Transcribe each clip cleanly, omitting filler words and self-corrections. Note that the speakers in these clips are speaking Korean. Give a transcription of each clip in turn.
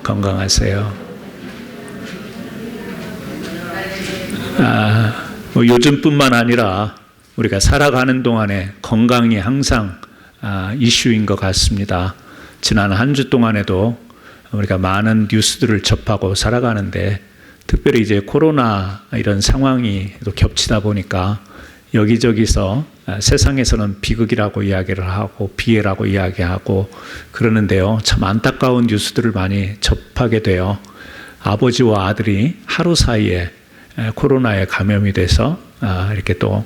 건강하세요. 요즘뿐만 아니라 우리가 살아가는 동안에 건강이 항상 이슈인 것 같습니다. 지난 한 주 동안에도 우리가 많은 뉴스들을 접하고 살아가는데, 특별히 이제 코로나 이런 상황이 또 겹치다 보니까 여기저기서 세상에서는 비극이라고 이야기를 하고 비애라고 이야기하고 그러는데요, 참 안타까운 뉴스들을 많이 접하게 돼요. 아버지와 아들이 하루 사이에 코로나에 감염이 돼서 이렇게 또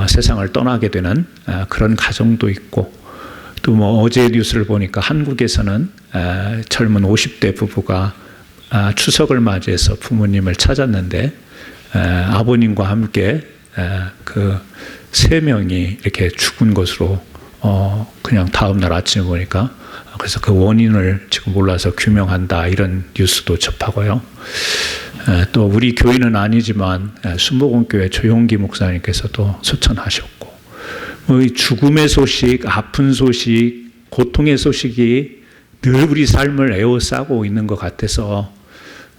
세상을 떠나게 되는 그런 가정도 있고, 또 뭐 어제 뉴스를 보니까 한국에서는 젊은 50대 부부가 추석을 맞이해서 부모님을 찾았는데 아버님과 함께 그 3명이 이렇게 죽은 것으로 그냥 다음 날 아침에 보니까, 그래서 그 원인을 지금 몰라서 규명한다 이런 뉴스도 접하고요. 또 우리 교인은 아니지만 순복음교회 조용기 목사님께서도 소천하셨고, 이 죽음의 소식, 아픈 소식, 고통의 소식이 늘 우리 삶을 에워싸고 있는 것 같아서,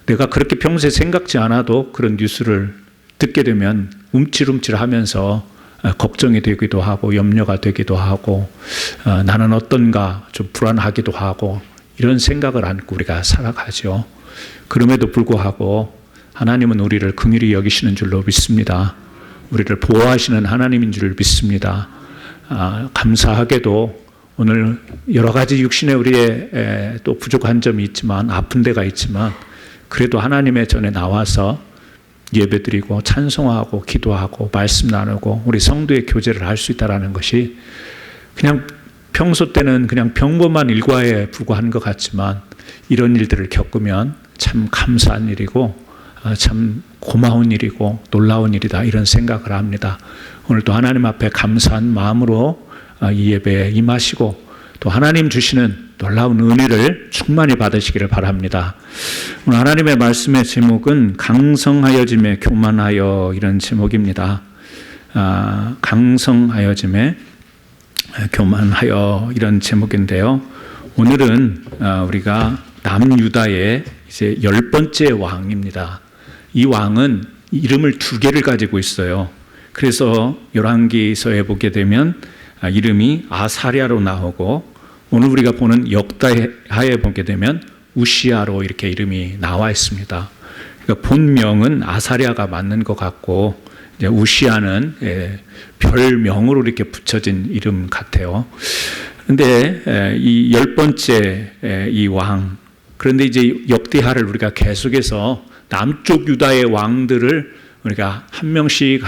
내가 그렇게 평소에 생각지 않아도 그런 뉴스를 듣게 되면 움찔움찔하면서 걱정이 되기도 하고 염려가 되기도 하고 나는 어떤가 좀 불안하기도 하고 이런 생각을 안고 우리가 살아가죠. 그럼에도 불구하고 하나님은 우리를 긍휼히 여기시는 줄로 믿습니다. 우리를 보호하시는 하나님인 줄 믿습니다. 감사하게도 오늘 여러 가지 육신의 우리의 또 부족한 점이 있지만, 아픈 데가 있지만, 그래도 하나님의 전에 나와서 예배드리고 찬송하고 기도하고 말씀 나누고 우리 성도의 교제를 할 수 있다는 것이 그냥 평소 때는 그냥 평범한 일과에 불과한 것 같지만, 이런 일들을 겪으면 참 감사한 일이고 참 고마운 일이고 놀라운 일이다, 이런 생각을 합니다. 오늘도 하나님 앞에 감사한 마음으로 이 예배에 임하시고 또 하나님 주시는 놀라운 은혜를 충만히 받으시기를 바랍니다. 오늘 하나님의 말씀의 제목은 강성하여짐에 교만하여, 이런 제목입니다. 강성하여짐에 교만하여, 이런 제목인데요. 오늘은 우리가 남유다의 이제 10번째 왕입니다. 이 왕은 이름을 2개를 가지고 있어요. 그래서 열왕기서에 보게 되면 이름이 아사랴로 나오고, 오늘 우리가 보는 역다하에 보게 되면 우시야로 이렇게 이름이 나와 있습니다. 그러니까 본명은 아사랴가 맞는 것 같고, 이제 우시야는 별명으로 이렇게 붙여진 이름 같아요. 그런데 이 10번째 이 왕, 그런데 이제 역대하를 우리가 계속해서 남쪽 유다의 왕들을 우리가 한 명씩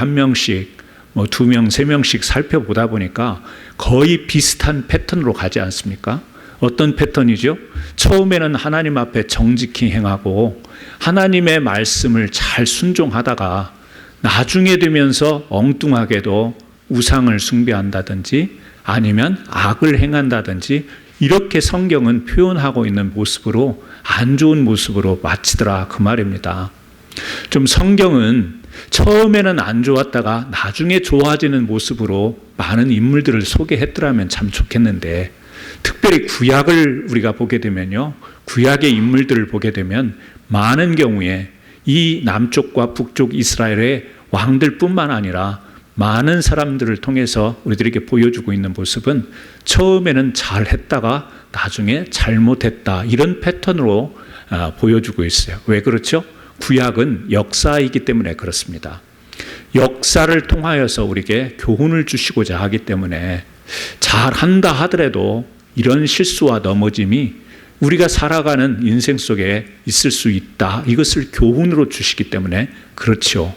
뭐 2명, 3명씩 살펴보다 보니까 거의 비슷한 패턴으로 가지 않습니까? 어떤 패턴이죠? 처음에는 하나님 앞에 정직히 행하고 하나님의 말씀을 잘 순종하다가 나중에 되면서 엉뚱하게도 우상을 숭배한다든지 아니면 악을 행한다든지, 이렇게 성경은 표현하고 있는 모습으로 안 좋은 모습으로 마치더라, 그 말입니다. 좀 성경은 처음에는 안 좋았다가 나중에 좋아지는 모습으로 많은 인물들을 소개했더라면 참 좋겠는데, 특별히 구약을 우리가 보게 되면요, 구약의 인물들을 보게 되면 많은 경우에 이 남쪽과 북쪽 이스라엘의 왕들뿐만 아니라 많은 사람들을 통해서 우리들에게 보여주고 있는 모습은 처음에는 잘했다가 나중에 잘못했다, 이런 패턴으로 보여주고 있어요. 왜 그렇죠? 구약은 역사이기 때문에 그렇습니다. 역사를 통하여서 우리에게 교훈을 주시고자 하기 때문에 잘한다 하더라도 이런 실수와 넘어짐이 우리가 살아가는 인생 속에 있을 수 있다, 이것을 교훈으로 주시기 때문에 그렇죠.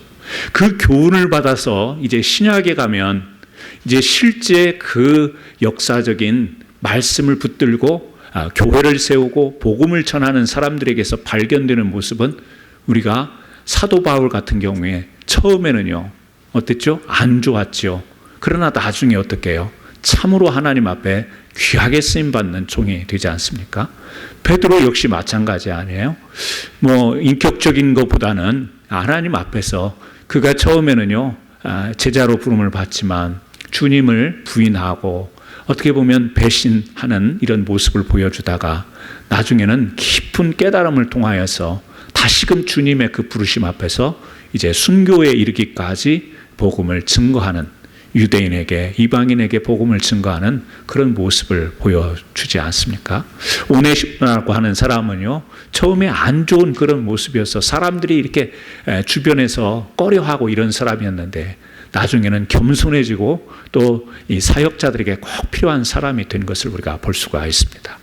그 교훈을 받아서 이제 신약에 가면 이제 실제 그 역사적인 말씀을 붙들고 교회를 세우고 복음을 전하는 사람들에게서 발견되는 모습은, 우리가 사도 바울 같은 경우에 처음에는요 어땠죠? 안 좋았죠. 그러나 나중에 어떻게 해요? 참으로 하나님 앞에 귀하게 쓰임받는 종이 되지 않습니까? 베드로 역시 마찬가지 아니에요? 뭐 인격적인 것보다는 하나님 앞에서 그가 처음에는요 제자로 부름을 받지만 주님을 부인하고 어떻게 보면 배신하는 이런 모습을 보여주다가 나중에는 깊은 깨달음을 통하여서 다시금 주님의 그 부르심 앞에서 이제 순교에 이르기까지 복음을 증거하는, 유대인에게, 이방인에게 복음을 증거하는 그런 모습을 보여주지 않습니까? 오네시모라고 하는 사람은요, 처음에 안 좋은 그런 모습이어서 사람들이 이렇게 주변에서 꺼려하고 이런 사람이었는데 나중에는 겸손해지고 또 이 사역자들에게 꼭 필요한 사람이 된 것을 우리가 볼 수가 있습니다.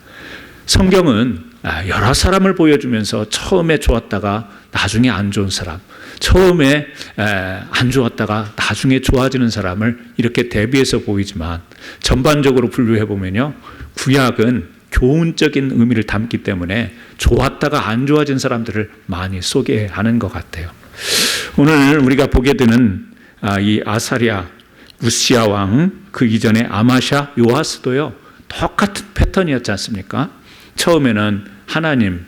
성경은 여러 사람을 보여주면서 처음에 좋았다가 나중에 안 좋은 사람, 처음에 안 좋았다가 나중에 좋아지는 사람을 이렇게 대비해서 보이지만 전반적으로 분류해 보면요, 구약은 교훈적인 의미를 담기 때문에 좋았다가 안 좋아진 사람들을 많이 소개하는 것 같아요. 오늘 우리가 보게 되는 이 아사랴, 우시야 왕, 그 이전에 아마샤, 요아스도요, 똑같은 패턴이었지 않습니까? 처음에는 하나님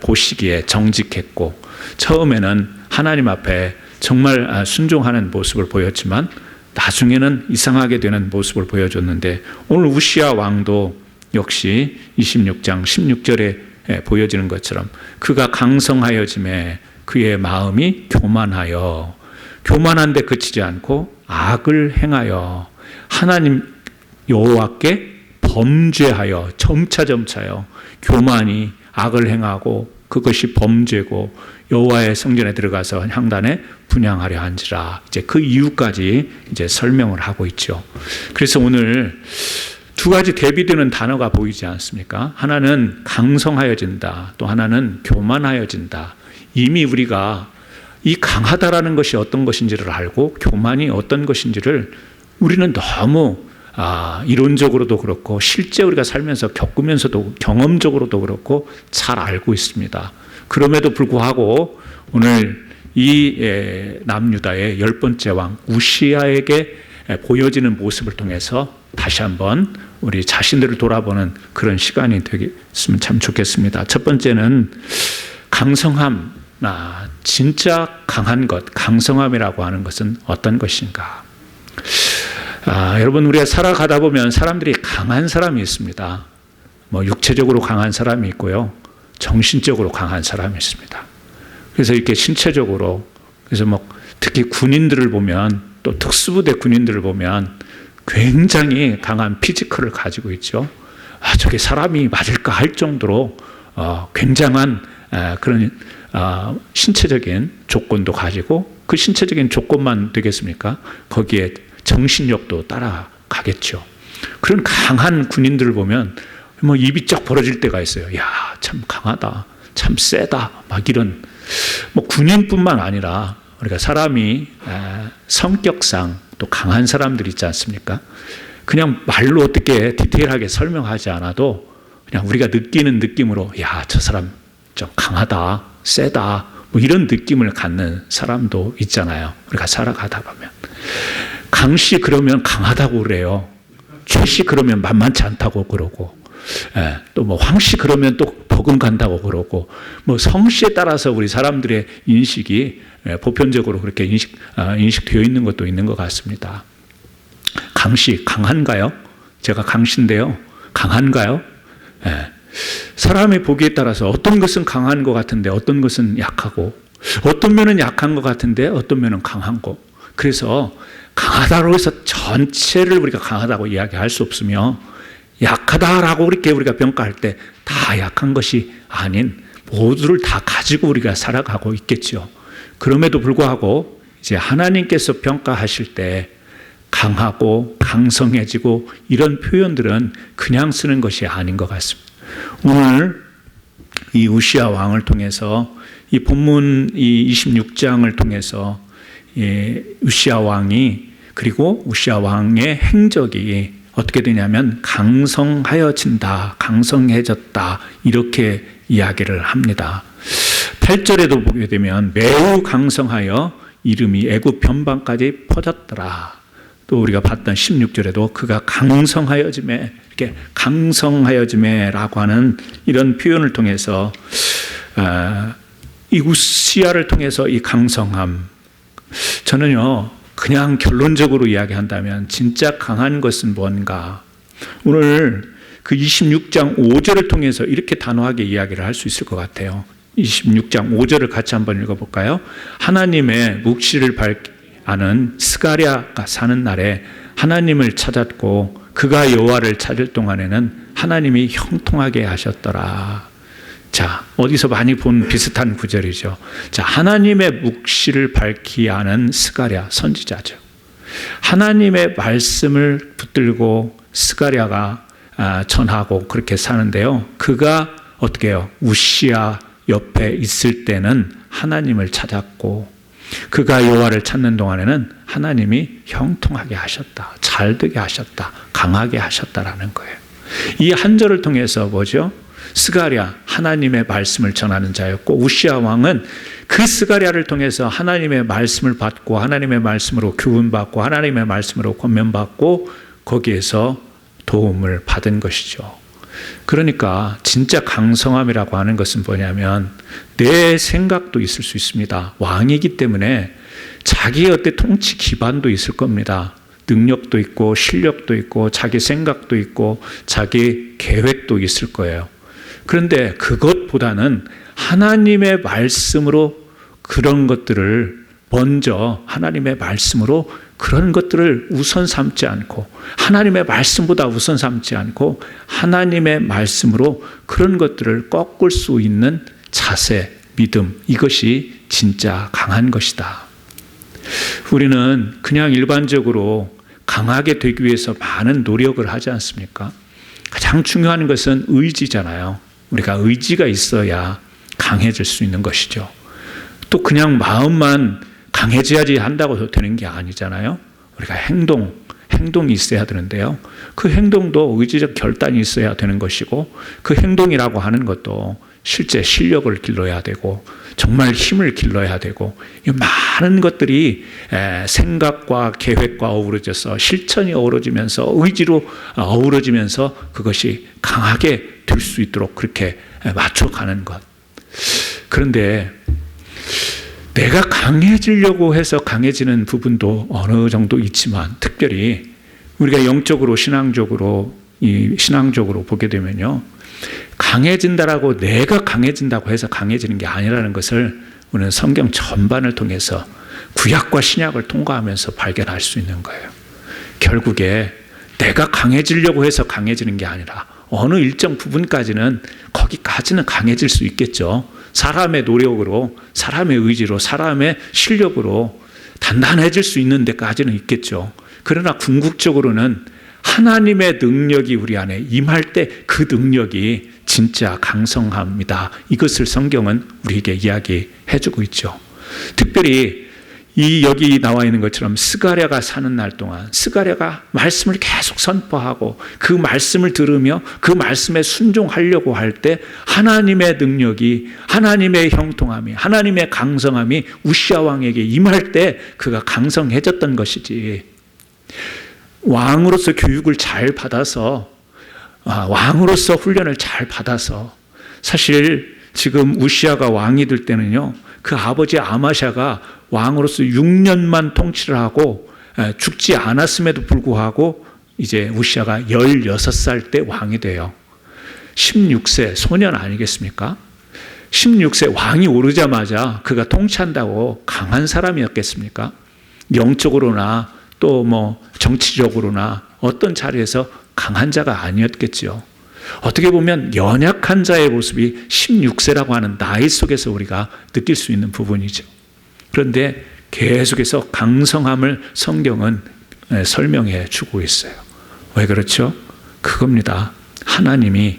보시기에 정직했고, 처음에는 하나님 앞에 정말 순종하는 모습을 보였지만 나중에는 이상하게 되는 모습을 보여줬는데, 오늘 우시야 왕도 역시 26장 16절에 보여지는 것처럼 그가 강성하여짐에 그의 마음이 교만하여, 교만한데 그치지 않고 악을 행하여 하나님 여호와께 범죄하여, 점차요 교만이 악을 행하고 그것이 범죄고 여호와의 성전에 들어가서 향단에 분향하려 한지라. 이제 그 이유까지 이제 설명을 하고 있죠. 그래서 오늘 두 가지 대비되는 단어가 보이지 않습니까? 하나는 강성하여진다, 또 하나는 교만하여진다. 이미 우리가 이 강하다라는 것이 어떤 것인지를 알고 교만이 어떤 것인지를 우리는 너무 이론적으로도 그렇고 실제 우리가 살면서 겪으면서도 경험적으로도 그렇고 잘 알고 있습니다. 그럼에도 불구하고 오늘 이 남유다의 10번째 왕 우시야에게 보여지는 모습을 통해서 다시 한번 우리 자신들을 돌아보는 그런 시간이 되겠으면 참 좋겠습니다. 첫 번째는 강성함, 진짜 강한 것, 강성함이라고 하는 것은 어떤 것인가? 여러분, 우리가 살아가다 보면 사람들이 강한 사람이 있습니다. 육체적으로 강한 사람이 있고요, 정신적으로 강한 사람이 있습니다. 그래서 이렇게 신체적으로, 그래서 특히 군인들을 보면, 또 특수부대 군인들을 보면 굉장히 강한 피지컬을 가지고 있죠. 저게 사람이 맞을까 할 정도로 굉장한 그런 신체적인 조건도 가지고, 그 신체적인 조건만 되겠습니까? 거기에 정신력도 따라가겠죠. 그런 강한 군인들을 보면 입이 쩍 벌어질 때가 있어요. 야, 참 강하다, 참 세다, 막 이런. 군인뿐만 아니라 우리가 사람이 성격상 또 강한 사람들 있지 않습니까? 그냥 말로 어떻게 디테일하게 설명하지 않아도 그냥 우리가 느끼는 느낌으로, 야, 저 사람 좀 강하다, 세다, 이런 느낌을 갖는 사람도 있잖아요. 우리가 살아가다 보면. 강씨 그러면 강하다고 그래요. 최씨 그러면 만만치 않다고 그러고, 또 황씨 그러면 또 버금간다고 그러고, 성씨에 따라서 우리 사람들의 인식이 보편적으로 그렇게 인식되어 있는 것도 있는 것 같습니다. 강씨 강한가요? 제가 강씨인데요, 강한가요? 사람의 보기에 따라서 어떤 것은 강한 것 같은데 어떤 것은 약하고, 어떤 면은 약한 것 같은데 어떤 면은 강한 거. 그래서 강하다고 해서 전체를 우리가 강하다고 이야기할 수 없으며, 약하다라고 이렇게 우리가 평가할 때 다 약한 것이 아닌 모두를 다 가지고 우리가 살아가고 있겠죠. 그럼에도 불구하고 이제 하나님께서 평가하실 때 강하고 강성해지고 이런 표현들은 그냥 쓰는 것이 아닌 것 같습니다. 오늘 이 우시야 왕을 통해서, 이 본문 이 26장을 통해서 우시야 왕이, 그리고 우시야 왕의 행적이 어떻게 되냐면 강성하여진다, 강성해졌다, 이렇게 이야기를 합니다. 8절에도 보게 되면 매우 강성하여 이름이 애굽 변방까지 퍼졌더라. 또 우리가 봤던 16절에도 그가 강성하여짐에, 이렇게 강성하여짐에라고 하는 이런 표현을 통해서 이 우시야를 통해서 이 강성함, 저는요 그냥 결론적으로 이야기한다면 진짜 강한 것은 뭔가, 오늘 그 26장 5절을 통해서 이렇게 단호하게 이야기를 할 수 있을 것 같아요. 26장 5절을 같이 한번 읽어볼까요? 하나님의 묵시를 아는 스가랴가 사는 날에 하나님을 찾았고 그가 여호와를 찾을 동안에는 하나님이 형통하게 하셨더라. 자, 어디서 많이 본 비슷한 구절이죠. 자, 하나님의 묵시를 밝히 아는 스가랴 선지자죠. 하나님의 말씀을 붙들고 스가랴가 전하고 그렇게 사는데요. 그가 어떻게 해요? 우시야 옆에 있을 때는 하나님을 찾았고 그가 여호와를 찾는 동안에는 하나님이 형통하게 하셨다. 잘되게 하셨다. 강하게 하셨다라는 거예요. 이 한 절을 통해서 뭐죠? 스가랴 하나님의 말씀을 전하는 자였고 우시야 왕은 그 스가랴를 통해서 하나님의 말씀을 받고 하나님의 말씀으로 교훈받고 하나님의 말씀으로 권면받고 거기에서 도움을 받은 것이죠. 그러니까 진짜 강성함이라고 하는 것은 뭐냐면 내 생각도 있을 수 있습니다. 왕이기 때문에 자기의 어떤 통치 기반도 있을 겁니다. 능력도 있고 실력도 있고 자기 생각도 있고 자기 계획도 있을 거예요. 그런데 그것보다는 하나님의 말씀으로 그런 것들을 먼저 하나님의 말씀으로 그런 것들을 우선 삼지 않고 하나님의 말씀보다 우선 삼지 않고 하나님의 말씀으로 그런 것들을 꺾을 수 있는 자세, 믿음, 이것이 진짜 강한 것이다. 우리는 그냥 일반적으로 강하게 되기 위해서 많은 노력을 하지 않습니까? 가장 중요한 것은 의지잖아요. 우리가 의지가 있어야 강해질 수 있는 것이죠. 또 그냥 마음만 강해져야지 한다고 되는 게 아니잖아요. 우리가 행동이 있어야 되는데요. 그 행동도 의지적 결단이 있어야 되는 것이고 그 행동이라고 하는 것도 실제 실력을 길러야 되고 정말 힘을 길러야 되고 많은 것들이 생각과 계획과 어우러져서 실천이 어우러지면서 의지로 어우러지면서 그것이 강하게 될 수 있도록 그렇게 맞춰가는 것. 그런데 내가 강해지려고 해서 강해지는 부분도 어느 정도 있지만 특별히 우리가 영적으로 신앙적으로 보게 되면요. 강해진다라고 내가 강해진다고 해서 강해지는 게 아니라는 것을 우리는 성경 전반을 통해서 구약과 신약을 통과하면서 발견할 수 있는 거예요. 결국에 내가 강해지려고 해서 강해지는 게 아니라 어느 일정 부분까지는 거기까지는 강해질 수 있겠죠. 사람의 노력으로, 사람의 의지로, 사람의 실력으로 단단해질 수 있는 데까지는 있겠죠. 그러나 궁극적으로는 하나님의 능력이 우리 안에 임할 때 그 능력이 진짜 강성합니다. 이것을 성경은 우리에게 이야기해주고 있죠. 특별히 여기 나와 있는 것처럼 스가랴가 사는 날 동안 스가랴가 말씀을 계속 선포하고 그 말씀을 들으며 그 말씀에 순종하려고 할 때 하나님의 능력이 하나님의 형통함이 하나님의 강성함이 우시야 왕에게 임할 때 그가 강성해졌던 것이지 왕으로서 교육을 잘 받아서 왕으로서 훈련을 잘 받아서 사실 지금 우시야가 왕이 될 때는요 그 아버지 아마샤가 왕으로서 6년만 통치를 하고 죽지 않았음에도 불구하고 이제 우시야가 16살 때 왕이 돼요. 16세 소년 아니겠습니까? 16세 왕이 오르자마자 그가 통치한다고 강한 사람이었겠습니까? 영적으로나 또 뭐 정치적으로나 어떤 자리에서 강한 자가 아니었겠죠. 어떻게 보면 연약한 자의 모습이 16세라고 하는 나이 속에서 우리가 느낄 수 있는 부분이죠. 그런데 계속해서 강성함을 성경은 설명해 주고 있어요. 왜 그렇죠? 그겁니다. 하나님이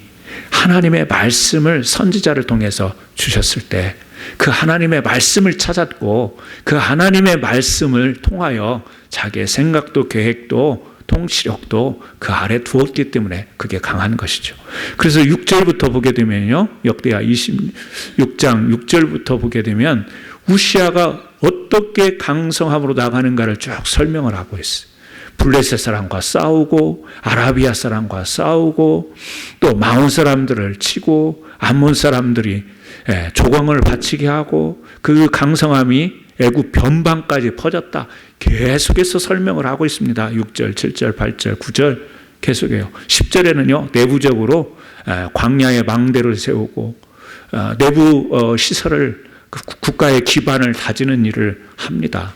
하나님의 말씀을 선지자를 통해서 주셨을 때 그 하나님의 말씀을 찾았고 그 하나님의 말씀을 통하여 자기의 생각도 계획도 통치력도 그 아래 두었기 때문에 그게 강한 것이죠. 그래서 6절부터 보게 되면요. 역대하 26장 6절부터 보게 되면 우시야가 어떻게 강성함으로 나가는가를 쭉 설명을 하고 있어요. 블레셋 사람과 싸우고 아라비아 사람과 싸우고 또 마온 사람들을 치고 암몬 사람들이 조공을 바치게 하고 그 강성함이 애굽 변방까지 퍼졌다. 계속해서 설명을 하고 있습니다. 6절, 7절, 8절, 9절 계속해요. 10절에는요, 내부적으로 광야에 망대를 세우고 내부 시설을 국가의 기반을 다지는 일을 합니다.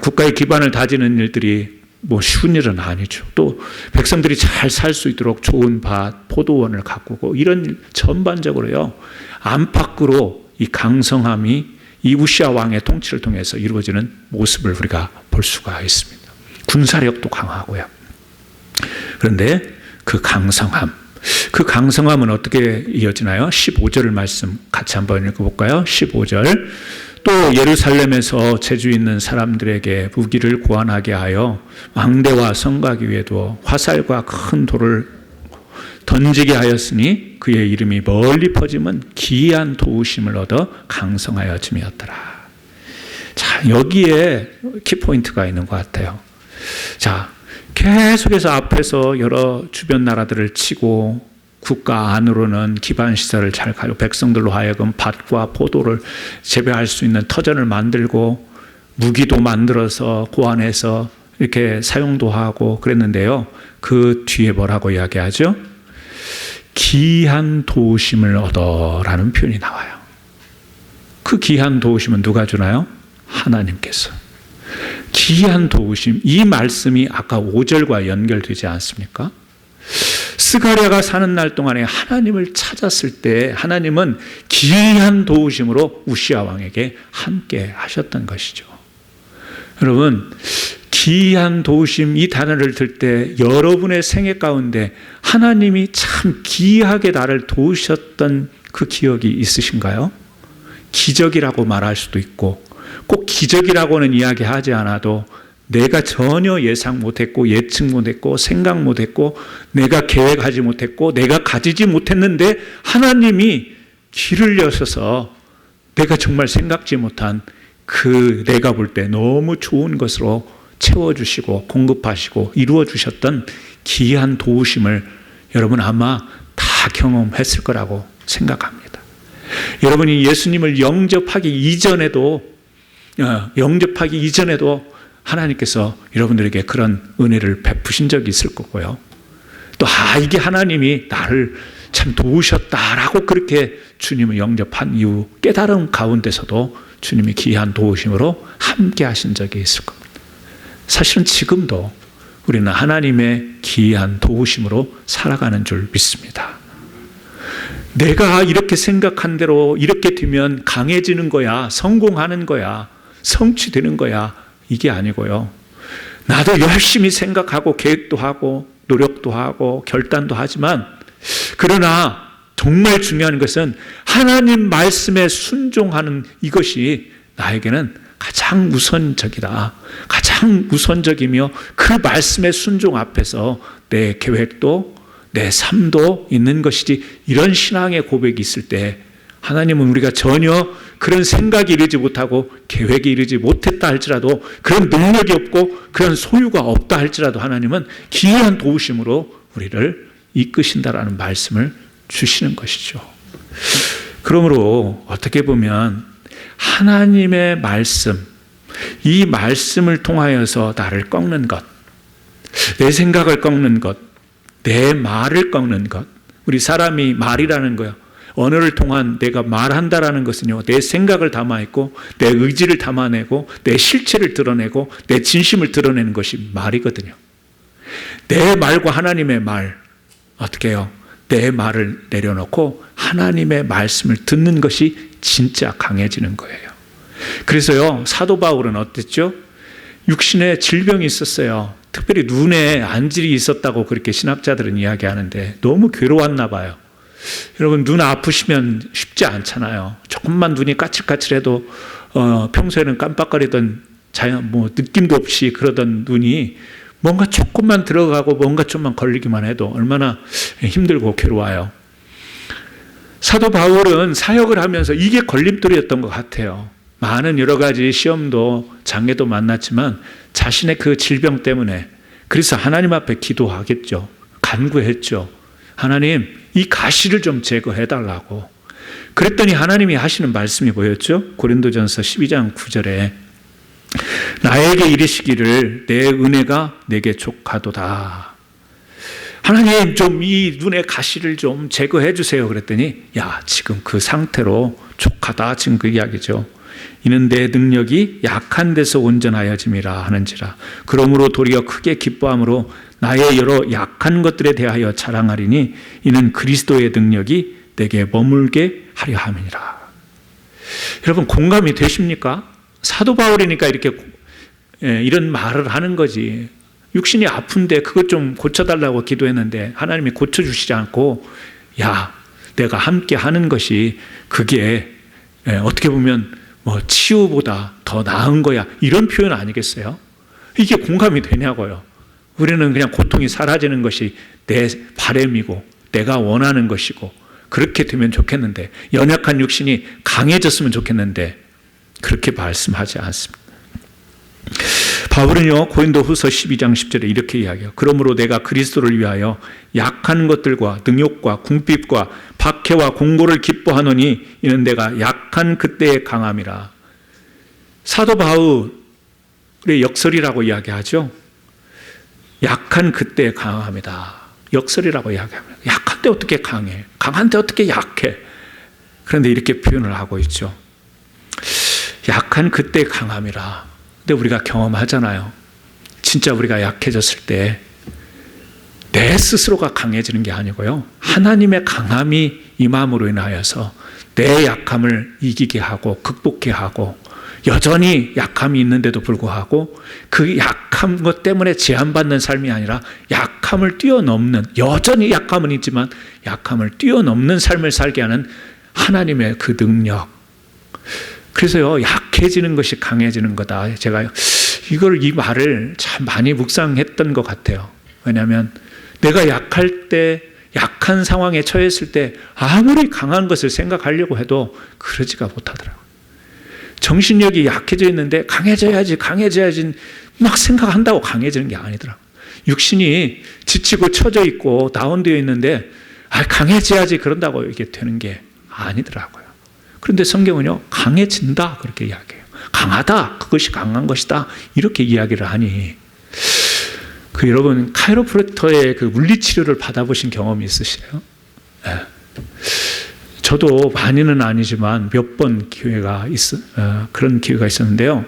국가의 기반을 다지는 일들이 뭐 쉬운 일은 아니죠. 또 백성들이 잘 살 수 있도록 좋은 밭, 포도원을 가꾸고 이런 일 전반적으로요, 안팎으로 이 강성함이 이 우시아 왕의 통치를 통해서 이루어지는 모습을 우리가 볼 수가 있습니다. 군사력도 강하고요. 그런데 그 강성함은 어떻게 이어지나요? 15절 말씀 같이 한번 읽어볼까요? 15절. 또 예루살렘에서 재주 있는 사람들에게 무기를 고안하게 하여 망대와 성곽 위에도 화살과 큰 돌을 던지게 하였으니 그의 이름이 멀리 퍼지면 기이한 도우심을 얻어 강성하여 줌이었더라. 자, 여기에 키포인트가 있는 것 같아요. 자, 계속해서 앞에서 여러 주변 나라들을 치고 국가 안으로는 기반 시설을 잘 가지고 백성들로 하여금 밭과 포도를 재배할 수 있는 터전을 만들고 무기도 만들어서 고안해서 이렇게 사용도 하고 그랬는데요. 그 뒤에 뭐라고 이야기하죠? 기이한 도우심을 얻어라는 표현이 나와요. 그 기이한 도우심은 누가 주나요? 하나님께서. 기이한 도우심, 이 말씀이 아까 5절과 연결되지 않습니까? 스가랴가 사는 날 동안에 하나님을 찾았을 때 하나님은 기이한 도우심으로 우시아 왕에게 함께 하셨던 것이죠. 여러분, 기이한 도우심, 이 단어를 들 때 여러분의 생애 가운데 하나님이 참 기이하게 나를 도우셨던 그 기억이 있으신가요? 기적이라고 말할 수도 있고, 꼭 기적이라고는 이야기하지 않아도 내가 전혀 예상 못했고 예측 못했고 생각 못했고 내가 계획하지 못했고 내가 가지지 못했는데 하나님이 길을 여셔서 내가 정말 생각지 못한 그 내가 볼 때 너무 좋은 것으로 채워주시고 공급하시고 이루어주셨던 기이한 도우심을 여러분 아마 다 경험했을 거라고 생각합니다. 여러분이 예수님을 영접하기 이전에도 하나님께서 여러분들에게 그런 은혜를 베푸신 적이 있을 거고요. 또 이게 하나님이 나를 참 도우셨다라고 그렇게 주님을 영접한 이후 깨달음 가운데서도 주님이 기이한 도우심으로 함께 하신 적이 있을 겁니다. 사실은 지금도 우리는 하나님의 기이한 도우심으로 살아가는 줄 믿습니다. 내가 이렇게 생각한 대로 이렇게 되면 강해지는 거야, 성공하는 거야, 성취되는 거야, 이게 아니고요. 나도 열심히 생각하고 계획도 하고 노력도 하고 결단도 하지만 그러나 정말 중요한 것은 하나님 말씀에 순종하는 이것이 나에게는 가장 우선적이다. 가장 우선적이며 그 말씀의 순종 앞에서 내 계획도 내 삶도 있는 것이지, 이런 신앙의 고백이 있을 때 하나님은 우리가 전혀 그런 생각이 이르지 못하고 계획이 이르지 못했다 할지라도, 그런 능력이 없고 그런 소유가 없다 할지라도 하나님은 기이한 도우심으로 우리를 이끄신다라는 말씀을 주시는 것이죠. 그러므로 어떻게 보면 하나님의 말씀, 이 말씀을 통하여서 나를 꺾는 것, 내 생각을 꺾는 것, 내 말을 꺾는 것, 우리 사람이 말이라는 거예요. 언어를 통한 내가 말한다라는 것은요, 내 생각을 담아있고 내 의지를 담아내고 내 실체를 드러내고 내 진심을 드러내는 것이 말이거든요. 내 말과 하나님의 말, 어떻게 해요? 내 말을 내려놓고 하나님의 말씀을 듣는 것이 진짜 강해지는 거예요. 그래서요, 사도 바울은 어땠죠? 육신에 질병이 있었어요. 특별히 눈에 안질이 있었다고 그렇게 신학자들은 이야기하는데 너무 괴로웠나 봐요. 여러분, 눈 아프시면 쉽지 않잖아요. 조금만 눈이 까칠까칠해도 평소에는 깜빡거리던 느낌도 없이 그러던 눈이 뭔가 조금만 들어가고 뭔가 좀만 걸리기만 해도 얼마나 힘들고 괴로워요. 사도 바울은 사역을 하면서 이게 걸림돌이었던 것 같아요. 많은 여러 가지 시험도 장애도 만났지만 자신의 그 질병 때문에, 그래서 하나님 앞에 기도하겠죠. 간구했죠. 하나님, 이 가시를 좀 제거해달라고. 그랬더니 하나님이 하시는 말씀이 뭐였죠? 고린도전서 12장 9절에 나에게 이르시기를 내 은혜가 내게 족하도다. 하나님 좀 이 눈의 가시를 좀 제거해 주세요. 그랬더니 야, 지금 그 상태로 족하다, 지금 그 이야기죠. 이는 내 능력이 약한 데서 온전하여짐이라 하는지라. 그러므로 도리어 크게 기뻐함으로 나의 여러 약한 것들에 대하여 자랑하리니 이는 그리스도의 능력이 내게 머물게 하려 함이니라. 여러분, 공감이 되십니까? 사도 바울이니까 이렇게 이런 말을 하는 거지. 육신이 아픈데 그것 좀 고쳐달라고 기도했는데 하나님이 고쳐주시지 않고, 야, 내가 함께 하는 것이 그게 어떻게 보면 뭐 치유보다 더 나은 거야, 이런 표현 아니겠어요? 이게 공감이 되냐고요. 우리는 그냥 고통이 사라지는 것이 내 바람이고 내가 원하는 것이고 그렇게 되면 좋겠는데, 연약한 육신이 강해졌으면 좋겠는데 그렇게 말씀하지 않습니다. 바울은요, 고린도후서 12장 10절에 이렇게 이야기해요. 그러므로 내가 그리스도를 위하여 약한 것들과 능욕과 궁핍과 박해와 공고를 기뻐하노니 이는 내가 약한 그때의 강함이라. 사도 바울의 역설이라고 이야기하죠. 약한 그때의 강함이다. 역설이라고 이야기합니다. 약한데 어떻게 강해? 강한데 어떻게 약해? 그런데 이렇게 표현을 하고 있죠. 약한 그때의 강함이라. 근데 우리가 경험하잖아요. 진짜 우리가 약해졌을 때 내 스스로가 강해지는 게 아니고요, 하나님의 강함이 임함으로 인하여서 내 약함을 이기게 하고 극복해 하고, 여전히 약함이 있는데도 불구하고 그 약한 것 때문에 제한받는 삶이 아니라 약함을 뛰어넘는, 여전히 약함은 있지만 약함을 뛰어넘는 삶을 살게 하는 하나님의 그 능력. 그래서요, 약해지는 것이 강해지는 거다. 제가 이 말을 참 많이 묵상했던 것 같아요. 왜냐하면 내가 약할 때, 약한 상황에 처했을 때 아무리 강한 것을 생각하려고 해도 그러지가 못하더라고요. 정신력이 약해져 있는데 강해져야지 막 생각한다고 강해지는 게 아니더라고요. 육신이 지치고 처져 있고 다운되어 있는데 강해져야지 그런다고 이게 되는 게 아니더라고요. 그런데 성경은요, 강해진다 그렇게 이야기해요. 강하다, 그것이 강한 것이다, 이렇게 이야기를 하니, 여러분 카이로프랙터의 그 물리치료를 받아보신 경험이 있으세요? 네. 저도 많이는 아니지만 몇 번 기회가 그런 기회가 있었는데요.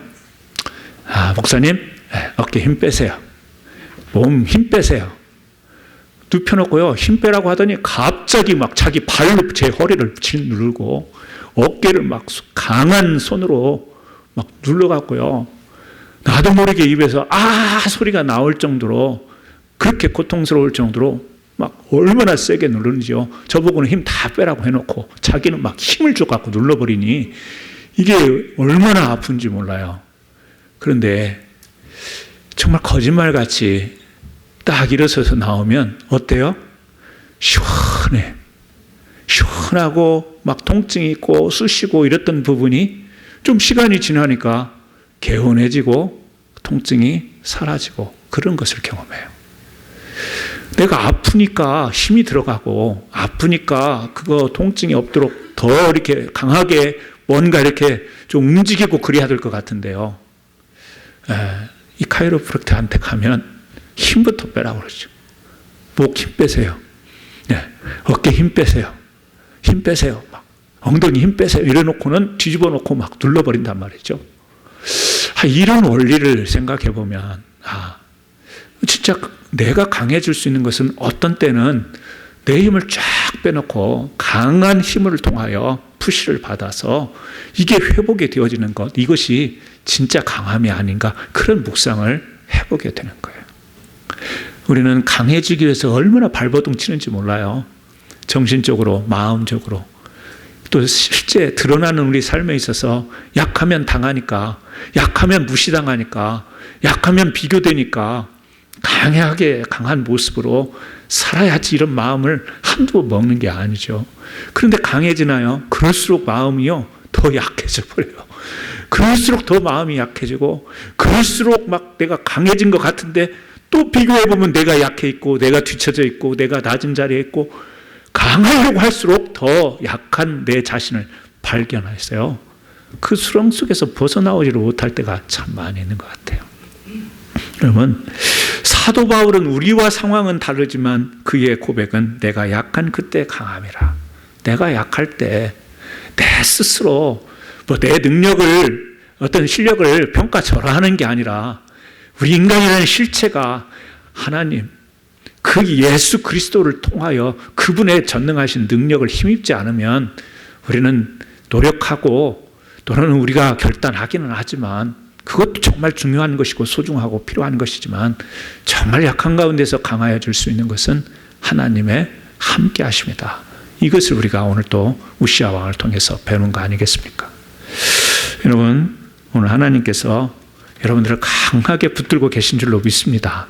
목사님, 어깨 힘 빼세요. 몸 힘 빼세요. 눕혀놓고요, 힘 빼라고 하더니 갑자기 막 자기 발로 제 허리를 누르고 어깨를 막 강한 손으로 막 눌러갖고요, 나도 모르게 입에서 소리가 나올 정도로, 그렇게 고통스러울 정도로 막 얼마나 세게 누르는지요. 저보고는 힘 다 빼라고 해놓고 자기는 막 힘을 줘갖고 눌러버리니 이게 얼마나 아픈지 몰라요. 그런데 정말 거짓말같이 딱 일어서서 나오면 어때요? 시원하고 막 통증이 있고 쑤시고 이랬던 부분이 좀 시간이 지나니까 개운해지고 통증이 사라지고 그런 것을 경험해요. 내가 아프니까 힘이 들어가고, 아프니까 그거 통증이 없도록 더 이렇게 강하게 뭔가 이렇게 좀 움직이고 그래야 될 것 같은데요. 이 카이로프랙터한테 가면 힘부터 빼라고 그러죠. 목 힘 빼세요. 어깨 힘 빼세요. 힘 빼세요. 막 엉덩이 힘 빼세요. 이래놓고는 뒤집어 놓고 막 눌러버린단 말이죠. 이런 원리를 생각해 보면, 진짜 내가 강해질 수 있는 것은 어떤 때는 내 힘을 쫙 빼놓고 강한 힘을 통하여 푸시를 받아서 이게 회복이 되어지는 것, 이것이 진짜 강함이 아닌가, 그런 묵상을 해보게 되는 거예요. 우리는 강해지기 위해서 얼마나 발버둥 치는지 몰라요. 정신적으로, 마음적으로. 또 실제 드러나는 우리 삶에 있어서 약하면 당하니까, 약하면 무시당하니까, 약하면 비교되니까 강하게 강한 모습으로 살아야지, 이런 마음을 한두 번 먹는 게 아니죠. 그런데 강해지나요? 그럴수록 마음이요, 더 약해져 버려요. 그럴수록 더 마음이 약해지고, 그럴수록 막 내가 강해진 것 같은데 또 비교해보면 내가 약해 있고, 내가 뒤처져 있고, 내가 낮은 자리에 있고, 강하려고 할수록 더 약한 내 자신을 발견했어요. 그 수렁 속에서 벗어나오지를 못할 때가 참 많이 있는 것 같아요. 여러분, 사도 바울은 우리와 상황은 다르지만 그의 고백은 내가 약한 그때 강함이라. 내가 약할 때 내 스스로 내 능력을 어떤 실력을 평가절하하는 게 아니라 우리 인간이라는 실체가 하나님 그 예수 그리스도를 통하여 그분의 전능하신 능력을 힘입지 않으면 우리는 노력하고 또는 우리가 결단하기는 하지만 그것도 정말 중요한 것이고 소중하고 필요한 것이지만 정말 약한 가운데서 강하여질 수 있는 것은 하나님의 함께 하심이다. 이것을 우리가 오늘 또 우시아 왕을 통해서 배우는 거 아니겠습니까? 여러분, 오늘 하나님께서 여러분들을 강하게 붙들고 계신 줄로 믿습니다.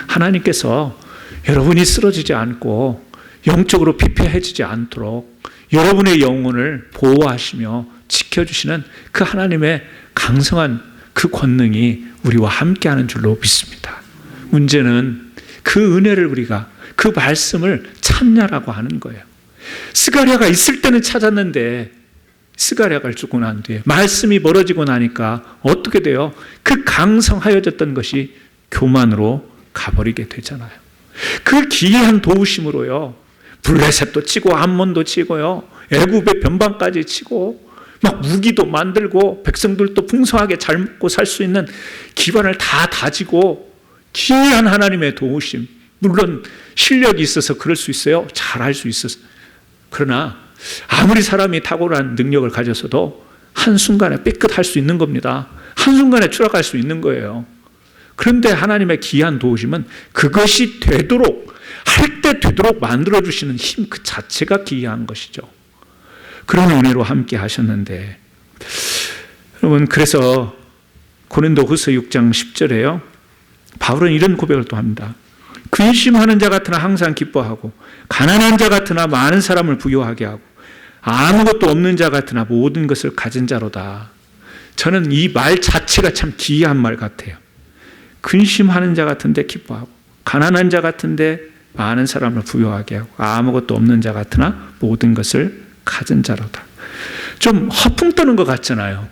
하나님께서 여러분이 쓰러지지 않고 영적으로 피폐해지지 않도록 여러분의 영혼을 보호하시며 지켜주시는 그 하나님의 강성한 그 권능이 우리와 함께하는 줄로 믿습니다. 문제는 그 은혜를 우리가 그 말씀을 찾냐라고 하는 거예요. 스가랴가 있을 때는 찾았는데 스가랴가 죽고 난 뒤에 말씀이 멀어지고 나니까 어떻게 돼요? 그 강성하여졌던 것이 교만으로 가버리게 되잖아요. 그 기이한 도우심으로요, 블레셋도 치고 암몬도 치고요, 애굽의 변방까지 치고 막 무기도 만들고 백성들도 풍성하게 잘 먹고 살 수 있는 기반을 다 다지고 기이한 하나님의 도우심, 물론 실력이 있어서 그럴 수 있어요. 잘할 수 있어서. 그러나 아무리 사람이 탁월한 능력을 가졌어도 한순간에 삐끗할 수 있는 겁니다. 한순간에 추락할 수 있는 거예요. 그런데 하나님의 기이한 도우심은 그것이 되도록 할 때 되도록 만들어주시는 힘 그 자체가 기이한 것이죠. 그런 은혜로 함께 하셨는데 여러분, 그래서 고린도후서 6장 10절에요 바울은 이런 고백을 또 합니다. 근심하는 자 같으나 항상 기뻐하고 가난한 자 같으나 많은 사람을 부유하게 하고 아무것도 없는 자 같으나 모든 것을 가진 자로다. 저는 이 말 자체가 참 기이한 말 같아요. 근심하는 자 같은데 기뻐하고 가난한 자 같은데 많은 사람을 부유하게 하고 아무것도 없는 자 같으나 모든 것을 가진 자로다. 좀 허풍 떠는 것 같잖아요.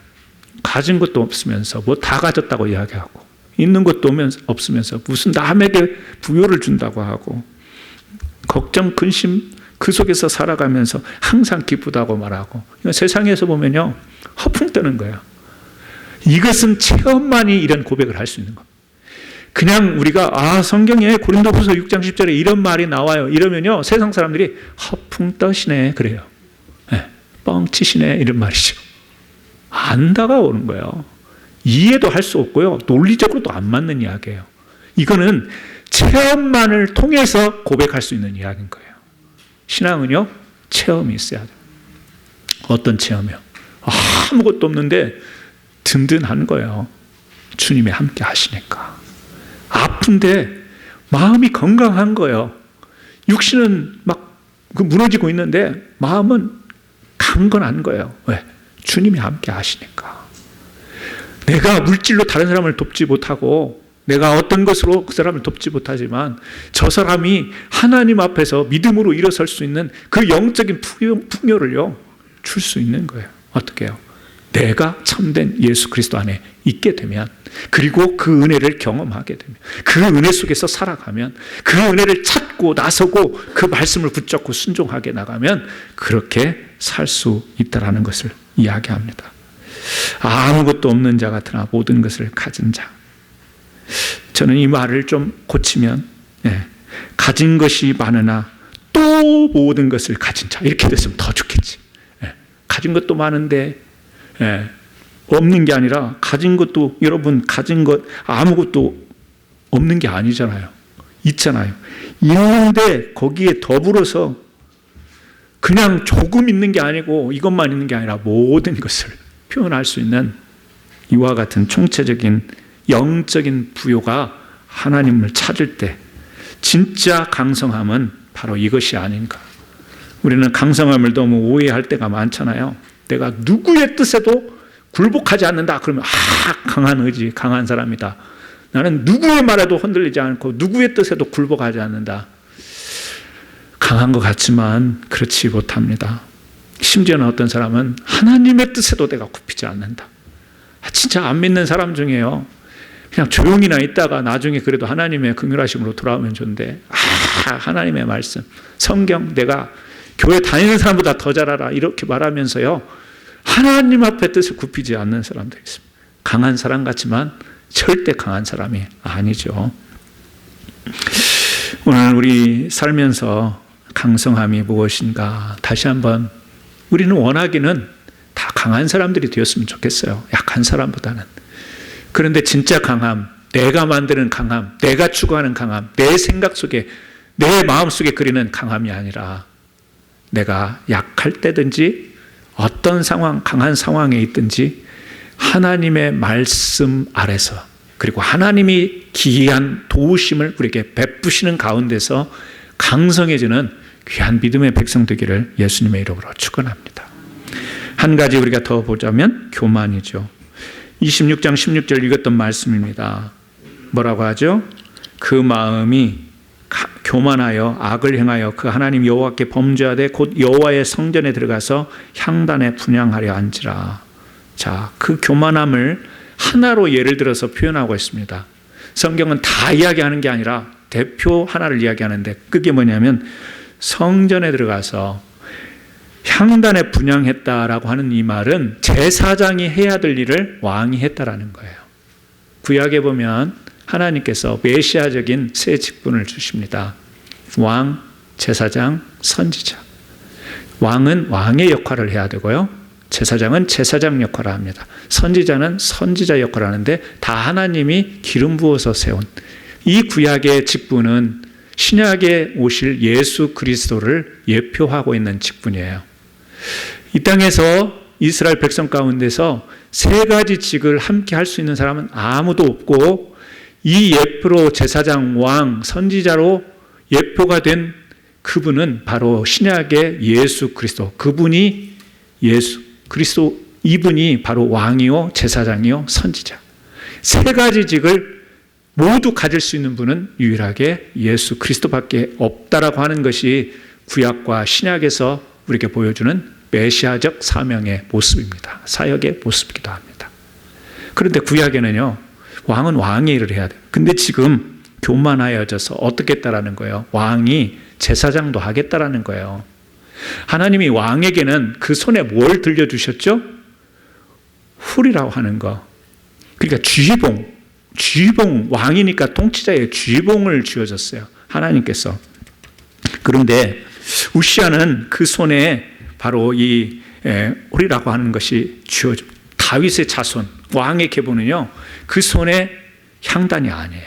가진 것도 없으면서 뭐 다 가졌다고 이야기하고 있는 것도 없으면서 무슨 남에게 부여를 준다고 하고 걱정, 근심 그 속에서 살아가면서 항상 기쁘다고 말하고 세상에서 보면요 허풍 떠는 거예요. 이것은 체험만이 이런 고백을 할 수 있는 겁니다. 그냥 우리가 성경에 고린도후서 6장 10절에 이런 말이 나와요 이러면요 세상 사람들이 허풍 떠시네 그래요. 네, 뻥치시네 이런 말이죠. 안 다가오는 거예요. 이해도 할 수 없고요 논리적으로도 안 맞는 이야기예요. 이거는 체험만을 통해서 고백할 수 있는 이야기인 거예요. 신앙은요 체험이 있어야 돼요. 어떤 체험이요? 아무것도 없는데 든든한 거예요. 주님이 함께 하시니까. 아픈데 마음이 건강한 거예요. 육신은 막 무너지고 있는데 마음은 강건한 거예요. 왜? 주님이 함께 하시니까. 내가 물질로 다른 사람을 돕지 못하고 내가 어떤 것으로 그 사람을 돕지 못하지만 저 사람이 하나님 앞에서 믿음으로 일어설 수 있는 그 영적인 풍요를요 줄 수 있는 거예요. 어떻게 해요? 내가 참된 예수 그리스도 안에 있게 되면 그리고 그 은혜를 경험하게 되면 그 은혜 속에서 살아가면 그 은혜를 찾고 나서고 그 말씀을 붙잡고 순종하게 나가면 그렇게 살 수 있다라는 것을 이야기합니다. 아무것도 없는 자 같으나 모든 것을 가진 자. 저는 이 말을 좀 고치면 가진 것이 많으나 또 모든 것을 가진 자 이렇게 됐으면 더 좋겠지. 가진 것도 많은데 없는 게 아니라 가진 것도 여러분 가진 것 아무것도 없는 게 아니잖아요. 있잖아요. 있는데 거기에 더불어서 그냥 조금 있는 게 아니고 이것만 있는 게 아니라 모든 것을 표현할 수 있는 이와 같은 총체적인 영적인 부요가 하나님을 찾을 때 진짜 강성함은 바로 이것이 아닌가. 우리는 강성함을 너무 오해할 때가 많잖아요. 내가 누구의 뜻에도 굴복하지 않는다 그러면 강한 의지, 강한 사람이다. 나는 누구의 말에도 흔들리지 않고 누구의 뜻에도 굴복하지 않는다. 강한 것 같지만 그렇지 못합니다. 심지어는 어떤 사람은 하나님의 뜻에도 내가 굽히지 않는다. 진짜 안 믿는 사람 중에요 그냥 조용히나 있다가 나중에 그래도 하나님의 긍휼하심으로 돌아오면 좋은데, 하나님의 말씀, 성경, 내가 교회 다니는 사람보다 더 잘 알아, 이렇게 말하면서요, 하나님 앞에 뜻을 굽히지 않는 사람들이 있습니다. 강한 사람 같지만 절대 강한 사람이 아니죠. 오늘 우리 살면서 강성함이 무엇인가 다시 한번, 우리는 원하기는 다 강한 사람들이 되었으면 좋겠어요. 약한 사람보다는. 그런데 진짜 강함, 내가 만드는 강함, 내가 추구하는 강함, 내 생각 속에, 내 마음 속에 그리는 강함이 아니라, 내가 약할 때든지 어떤 상황, 강한 상황에 있든지 하나님의 말씀 아래서, 그리고 하나님이 기이한 도우심을 우리에게 베푸시는 가운데서 강성해지는 귀한 믿음의 백성 되기를 예수님의 이름으로 축원합니다. 한 가지 우리가 더 보자면 교만이죠. 26장 16절 읽었던 말씀입니다. 뭐라고 하죠? 그 마음이 교만하여 악을 행하여 그 하나님 여호와께 범죄하되 곧 여호와의 성전에 들어가서 향단에 분향하려 한지라. 자, 그 교만함을 하나로 예를 들어서 표현하고 있습니다. 성경은 다 이야기하는 게 아니라 대표 하나를 이야기하는데, 그게 뭐냐면 성전에 들어가서 향단에 분향했다라고 하는 이 말은 제사장이 해야 될 일을 왕이 했다라는 거예요. 구약에 보면 하나님께서 메시아적인 세 직분을 주십니다. 왕, 제사장, 선지자. 왕은 왕의 역할을 해야 되고요, 제사장은 제사장 역할을 합니다. 선지자는 선지자 역할을 하는데, 다 하나님이 기름 부어서 세운 이 구약의 직분은 신약에 오실 예수 그리스도를 예표하고 있는 직분이에요. 이 땅에서 이스라엘 백성 가운데서 세 가지 직을 함께 할 수 있는 사람은 아무도 없고, 이 예표로 제사장, 왕, 선지자로 예표가 된 그분은 바로 신약의 예수 그리스도, 그분이 예수 그리스도, 이분이 바로 왕이요, 제사장이요, 선지자. 세 가지 직을 모두 가질 수 있는 분은 유일하게 예수 그리스도밖에 없다라고 하는 것이 구약과 신약에서 우리에게 보여주는 메시아적 사명의 모습입니다. 사역의 모습이기도 합니다. 그런데 구약에는요, 왕은 왕의 일을 해야 돼요. 근데 지금 교만하여져서 어떻게 했다라는 거예요? 왕이 제사장도 하겠다라는 거예요. 하나님이 왕에게는 그 손에 뭘 들려주셨죠? 훌이라고 하는 거. 그러니까 쥐봉, 왕이니까 통치자의 쥐봉을 쥐어줬어요, 하나님께서. 그런데 우시아는 그 손에 바로 이 홀이라고 하는 것이 쥐어져. 다윗의 자손, 왕의 계보는요, 그 손에 향단이 아니에요.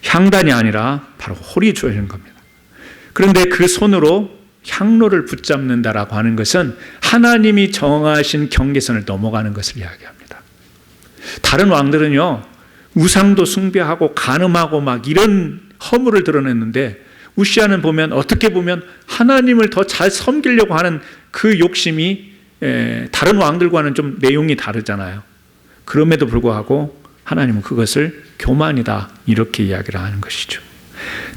향단이 아니라 바로 홀이 주어지는 겁니다. 그런데 그 손으로 향로를 붙잡는다라고 하는 것은 하나님이 정하신 경계선을 넘어가는 것을 이야기합니다. 다른 왕들은요, 우상도 숭배하고 간음하고 막 이런 허물을 드러냈는데, 우시아는 보면, 어떻게 보면 하나님을 더 잘 섬기려고 하는 그 욕심이 다른 왕들과는 좀 내용이 다르잖아요. 그럼에도 불구하고 하나님은 그것을 교만이다, 이렇게 이야기를 하는 것이죠.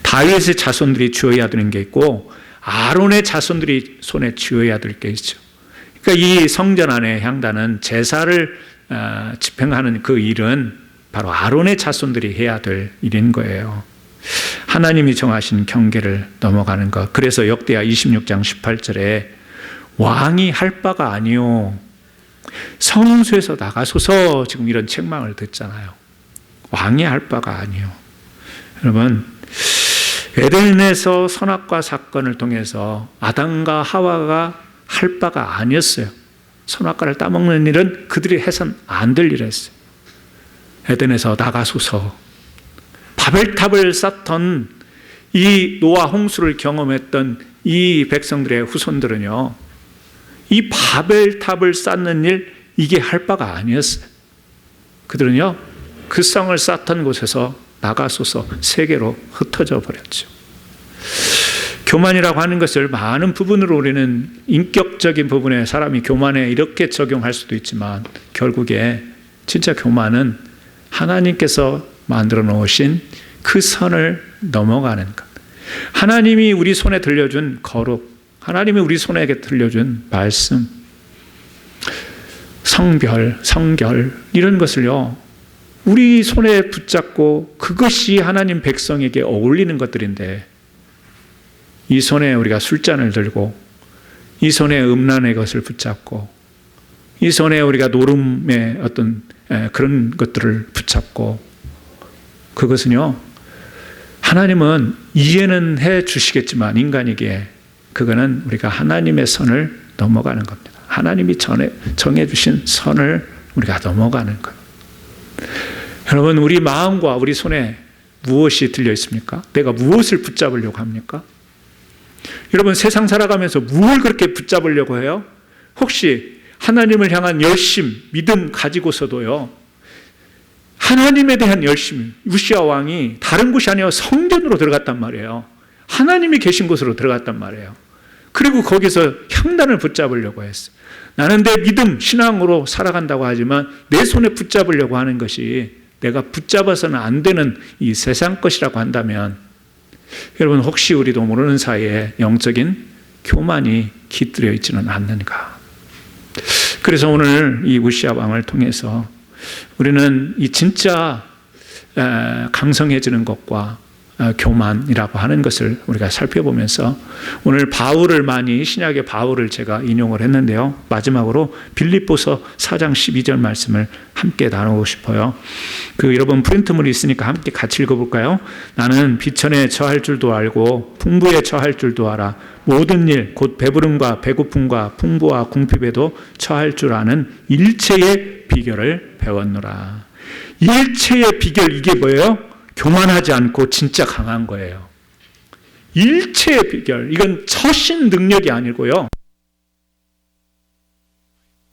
다윗의 자손들이 쥐어야 되는 게 있고, 아론의 자손들이 손에 쥐어야 될 게 있죠. 그러니까 이 성전 안의 향단은 제사를 집행하는 그 일은 바로 아론의 자손들이 해야 될 일인 거예요. 하나님이 정하신 경계를 넘어가는 것. 그래서 역대하 26장 18절에 왕이 할 바가 아니요, 성소에서 나가소서, 지금 이런 책망을 듣잖아요. 왕이 할 바가 아니요. 여러분, 에덴에서 선악과 사건을 통해서 아담과 하와가 할 바가 아니었어요. 선악과를 따먹는 일은 그들이 해선 안 될 일이었어요. 에덴에서 나가소서. 바벨탑을 쌓던 이 노아 홍수를 경험했던 이 백성들의 후손들은요, 이 바벨탑을 쌓는 일, 이게 할 바가 아니었어요. 그들은요, 그 성을 쌓던 곳에서 나가소서, 세계로 흩어져 버렸죠. 교만이라고 하는 것을 많은 부분으로 우리는 인격적인 부분에 사람이 교만에 이렇게 적용할 수도 있지만, 결국에 진짜 교만은 하나님께서 만들어 놓으신 그 선을 넘어가는 것. 하나님이 우리 손에 들려준 거룩, 하나님이 우리 손에게 들려준 말씀, 성별, 성결, 이런 것을요, 우리 손에 붙잡고 그것이 하나님 백성에게 어울리는 것들인데, 이 손에 우리가 술잔을 들고, 이 손에 음란의 것을 붙잡고, 이 손에 우리가 노름의 어떤 그런 것들을 붙잡고, 그것은요, 하나님은 이해는 해 주시겠지만 인간에게 그거는 우리가 하나님의 선을 넘어가는 겁니다. 하나님이 정해 주신 선을 우리가 넘어가는 거예요. 여러분, 우리 마음과 우리 손에 무엇이 들려 있습니까? 내가 무엇을 붙잡으려고 합니까? 여러분, 세상 살아가면서 무엇을 그렇게 붙잡으려고 해요? 혹시 하나님을 향한 열심, 믿음 가지고서도요, 하나님에 대한 열심, 우시아 왕이 다른 곳이 아니라 성전으로 들어갔단 말이에요. 하나님이 계신 곳으로 들어갔단 말이에요. 그리고 거기서 향단을 붙잡으려고 했어요. 나는 내 믿음, 신앙으로 살아간다고 하지만 내 손에 붙잡으려고 하는 것이 내가 붙잡아서는 안 되는 이 세상 것이라고 한다면, 여러분, 혹시 우리도 모르는 사이에 영적인 교만이 깃들여 있지는 않는가? 그래서 오늘 이 우시아 왕을 통해서 우리는 이 진짜 강성해지는 것과 교만이라고 하는 것을 우리가 살펴보면서, 오늘 바울을 많이, 신약의 바울을 제가 인용을 했는데요, 마지막으로 빌립보서 4장 12절 말씀을 함께 나누고 싶어요. 여러분 프린트물이 있으니까 함께 같이 읽어볼까요? 나는 비천에 처할 줄도 알고 풍부에 처할 줄도 알아. 모든 일 곧 배부름과 배고픔과 풍부와 궁핍에도 처할 줄 아는 일체의 비결을 배웠노라. 일체의 비결, 이게 뭐예요? 교만하지 않고 진짜 강한 거예요. 일체의 비결, 이건 처신 능력이 아니고요,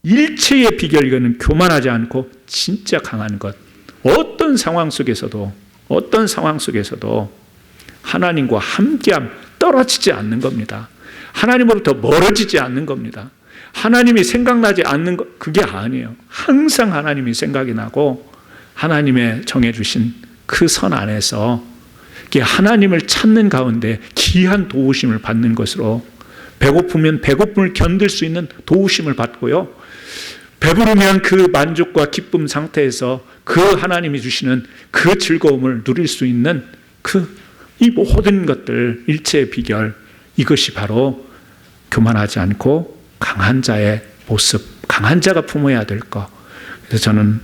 일체의 비결, 이거는 교만하지 않고 진짜 강한 것. 어떤 상황 속에서도 하나님과 함께함, 떨어지지 않는 겁니다. 하나님으로부터 멀어지지 않는 겁니다. 하나님이 생각나지 않는 것, 그게 아니에요. 항상 하나님이 생각이 나고 하나님의 정해주신 그 선 안에서 하나님을 찾는 가운데 귀한 도우심을 받는 것으로, 배고프면 배고픔을 견딜 수 있는 도우심을 받고요, 배부르면 그 만족과 기쁨 상태에서 그 하나님이 주시는 그 즐거움을 누릴 수 있는 이 모든 것들, 일체의 비결, 이것이 바로 교만하지 않고 강한 자의 모습, 강한 자가 품어야 될 것. 그래서 저는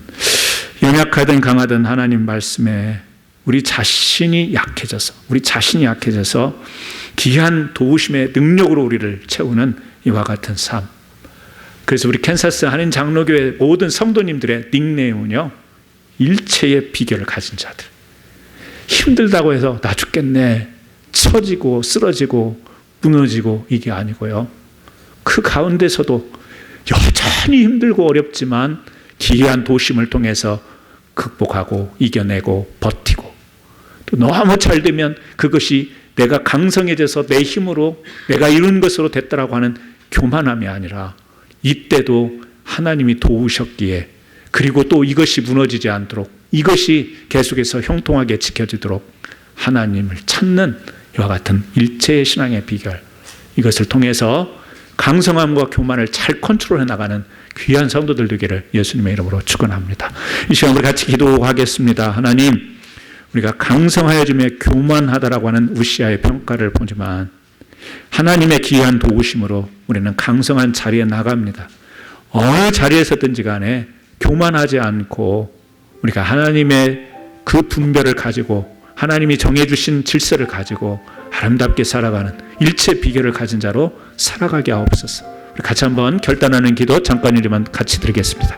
연약하든 강하든 하나님 말씀에 우리 자신이 약해져서 귀한 도우심의 능력으로 우리를 채우는 이와 같은 삶. 그래서 우리 캔사스 한인 장로교회 모든 성도님들의 닉네임은요, 일체의 비결을 가진 자들. 힘들다고 해서 나 죽겠네, 처지고 쓰러지고 무너지고, 이게 아니고요, 그 가운데서도 여전히 힘들고 어렵지만 기이한 도심을 통해서 극복하고 이겨내고 버티고, 또 너무 잘 되면 그것이 내가 강성해져서 내 힘으로 내가 이룬 것으로 됐다라고 하는 교만함이 아니라, 이때도 하나님이 도우셨기에, 그리고 또 이것이 무너지지 않도록, 이것이 계속해서 형통하게 지켜지도록 하나님을 찾는 이와 같은 일체의 신앙의 비결, 이것을 통해서 강성함과 교만을 잘 컨트롤해 나가는 귀한 성도들 되기를 예수님의 이름으로 축원합니다. 이 시간 우리 같이 기도하겠습니다. 하나님, 우리가 강성하여짐에 교만하다라고 하는 우시아의 평가를 보지만 하나님의 귀한 도우심으로 우리는 강성한 자리에 나갑니다. 어느 자리에서든지 간에 교만하지 않고 우리가 하나님의 그 분별을 가지고 하나님이 정해주신 질서를 가지고 아름답게 살아가는 일체 비결을 가진 자로 살아가게 하옵소서. 우리 같이 한번 결단하는 기도 잠깐이지만 같이 드리겠습니다.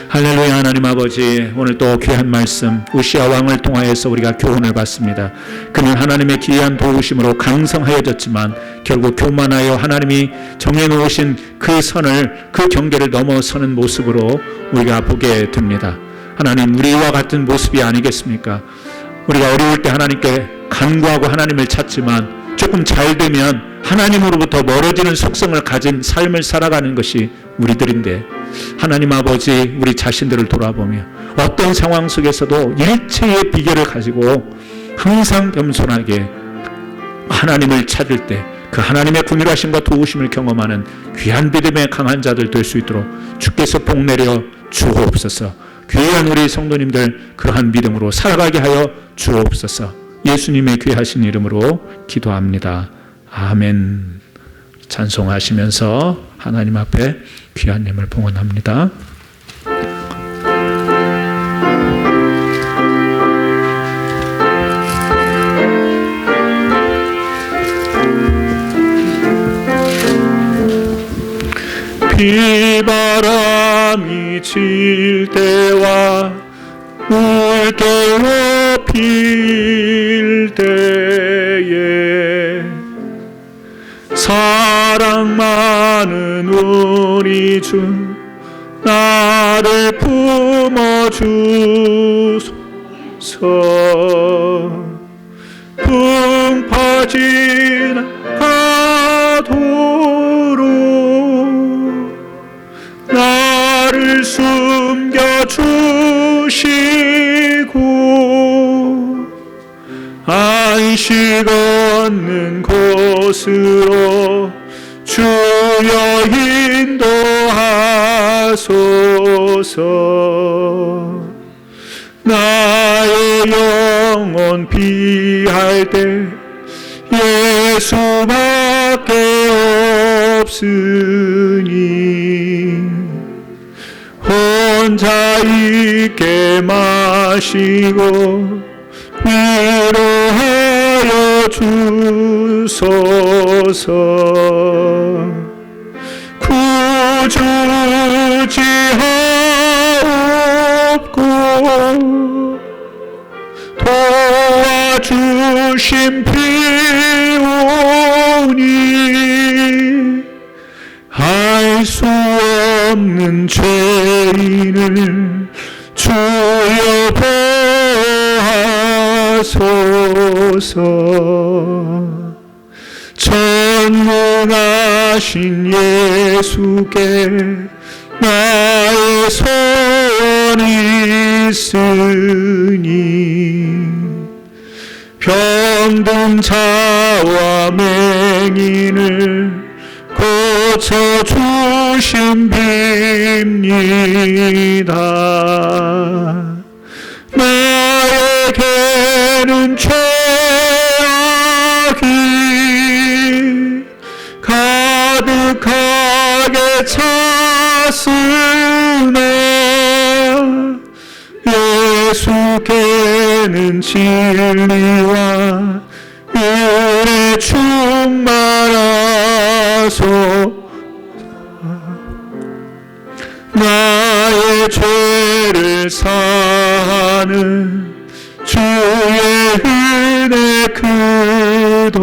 할렐루야. 하나님 아버지, 오늘 또 귀한 말씀 우시아 왕을 통하여서 우리가 교훈을 받습니다. 그는 하나님의 귀한 도우심으로 강성하여졌지만 결국 교만하여 하나님이 정해놓으신 그 선을, 그 경계를 넘어서는 모습으로 우리가 보게 됩니다. 하나님, 우리와 같은 모습이 아니겠습니까? 우리가 어려울 때 하나님께 간구하고 하나님을 찾지만 조금 잘 되면 하나님으로부터 멀어지는 속성을 가진 삶을 살아가는 것이 우리들인데, 하나님 아버지, 우리 자신들을 돌아보며 어떤 상황 속에서도 일체의 비결을 가지고 항상 겸손하게 하나님을 찾을 때 그 하나님의 긍휼하심과 도우심을 경험하는 귀한 믿음의 강한 자들 될 수 있도록 주께서 복 내려 주옵소서. 귀한 우리 성도님들 그러한 믿음으로 살아가게 하여 주옵소서. 예수님의 귀하신 이름으로 기도합니다. 아멘. 찬송하시면서 하나님 앞에 귀한 님을 봉헌합니다. 비바람이 칠 때와 물결로 필 때에 사랑 많은 우리 주 나를 품어주소서. 풍 파진 가도록 나를 숨겨주시고 안식 얻는 곳으로 주여 인도하소서. 나의 영혼 피할 때 예수밖에 없으니 혼자 있게 마시고 위로하여 주소서. 구주지하옵고 도와주심 필요니 알 수 없는 죄인을 주여 보하소서. 전능하신 예수께 나의 소원이 있으니 병든 자와 맹인을 고쳐주심빕니다. 나에게는 죄악이 가득하게 찼으나 예수께는 진리와 은혜 충만하소. 나의 죄를 사하는 주의 은혜 그 도